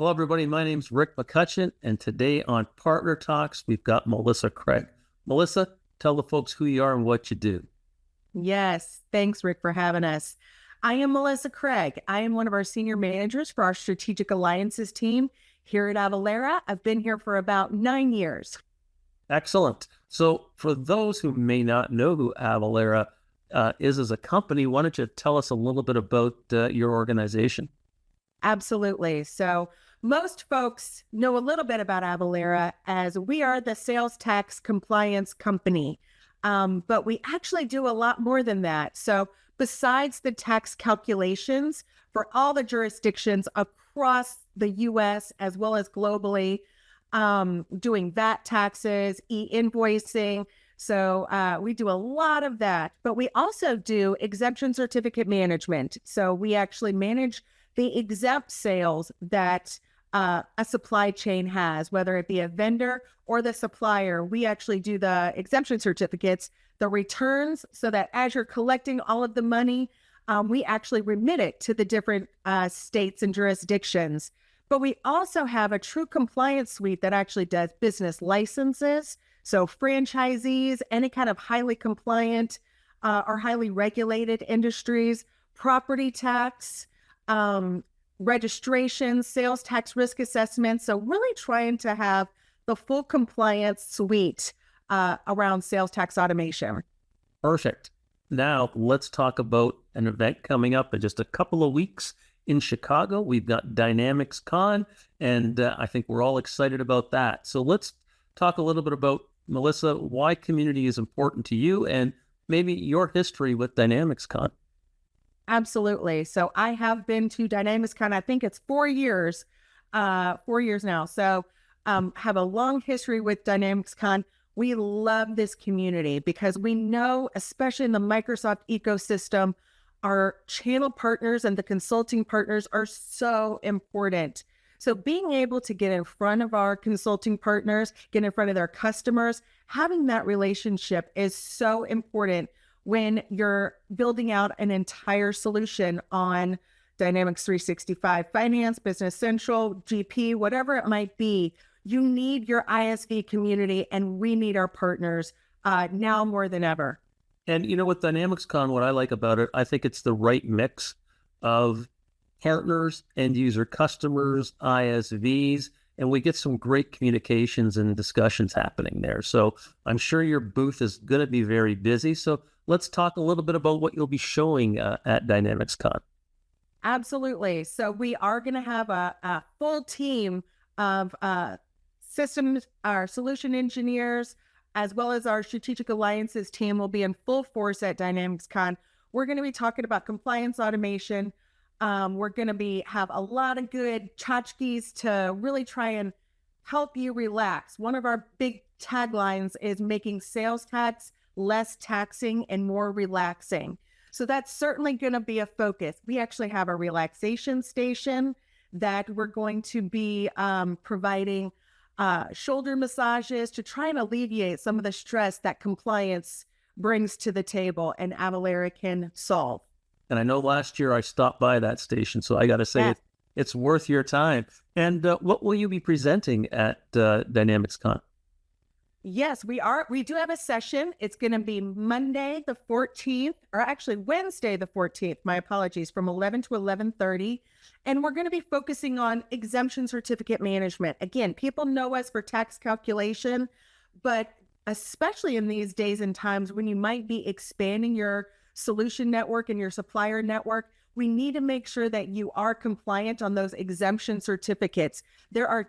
Hello, everybody. My name's Rick McCutcheon, and today on Partner Talks, we've got Melissa Craig. Melissa, tell the folks who you are and what you do. Yes, thanks, Rick, for having us. I am Melissa Craig. I am one of our senior managers for our strategic alliances team here at Avalara. I've been here for about 9 years. Excellent. So for those who may not know who Avalara is as a company, why don't you tell us a little bit about your organization? Absolutely. So most folks know a little bit about Avalara as we are the sales tax compliance company. But we actually do a lot more than that. So besides the tax calculations for all the jurisdictions across the US as well as globally, doing VAT taxes, e-invoicing. So we do a lot of that, but we also do exemption certificate management. So we actually manage the exempt sales that a supply chain has, whether it be a vendor or the supplier. We actually do the exemption certificates, the returns, so that as you're collecting all of the money, we actually remit it to the different states and jurisdictions. But we also have a true compliance suite that actually does business licenses. So franchisees, any kind of highly compliant or highly regulated industries, property tax, registration, sales tax risk assessments. So really trying to have the full compliance suite around sales tax automation. Perfect. Now let's talk about an event coming up in just a couple of weeks in Chicago. We've got DynamicsCon, and I think we're all excited about that. So let's talk a little bit about, Melissa, why community is important to you and maybe your history with DynamicsCon. Absolutely. So I have been to DynamicsCon, I think it's 4 years now. So have a long history with DynamicsCon. We love this community because we know, especially in the Microsoft ecosystem, our channel partners and the consulting partners are so important. So being able to get in front of our consulting partners, get in front of their customers, having that relationship is so important when you're building out an entire solution on Dynamics 365 Finance, Business Central, GP, whatever it might be. You need your ISV community, and we need our partners now more than ever. And you know, with DynamicsCon, what I like about it, I think it's the right mix of partners, end user customers, ISVs, and we get some great communications and discussions happening there. So I'm sure your booth is going to be very busy. So let's talk a little bit about what you'll be showing at DynamicsCon. Absolutely. So we are going to have a full team of systems, our solution engineers, as well as our strategic alliances team will be in full force at DynamicsCon. We're going to be talking about compliance automation. We're going to have a lot of good tchotchkes to really try and help you relax. One of our big taglines is making sales tax less taxing and more relaxing. So that's certainly going to be a focus. We actually have a relaxation station that we're going to be providing shoulder massages to try and alleviate some of the stress that compliance brings to the table and Avalara can solve. And I know last year I stopped by that station, so I got to say it's worth your time. And what will you be presenting at DynamicsCon? Yes, we do have a session. It's going to be Monday the 14th, or actually Wednesday the 14th, my apologies, from 11 to 11:30. And we're going to be focusing on exemption certificate management. Again, people know us for tax calculation, but especially in these days and times when you might be expanding your solution network and your supplier network, we need to make sure that you are compliant on those exemption certificates. There are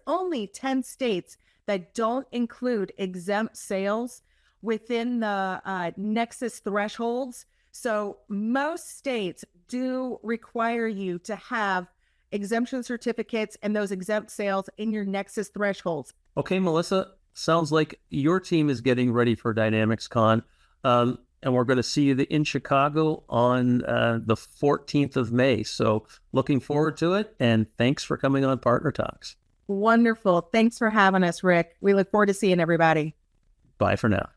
only 10 states that don't include exempt sales within the nexus thresholds. So most states do require you to have exemption certificates and those exempt sales in your nexus thresholds. Okay, Melissa, sounds like your team is getting ready for DynamicsCon. And we're going to see you in Chicago on the 14th of May. So looking forward to it. And thanks for coming on Partner Talks. Wonderful. Thanks for having us, Rick. We look forward to seeing everybody. Bye for now.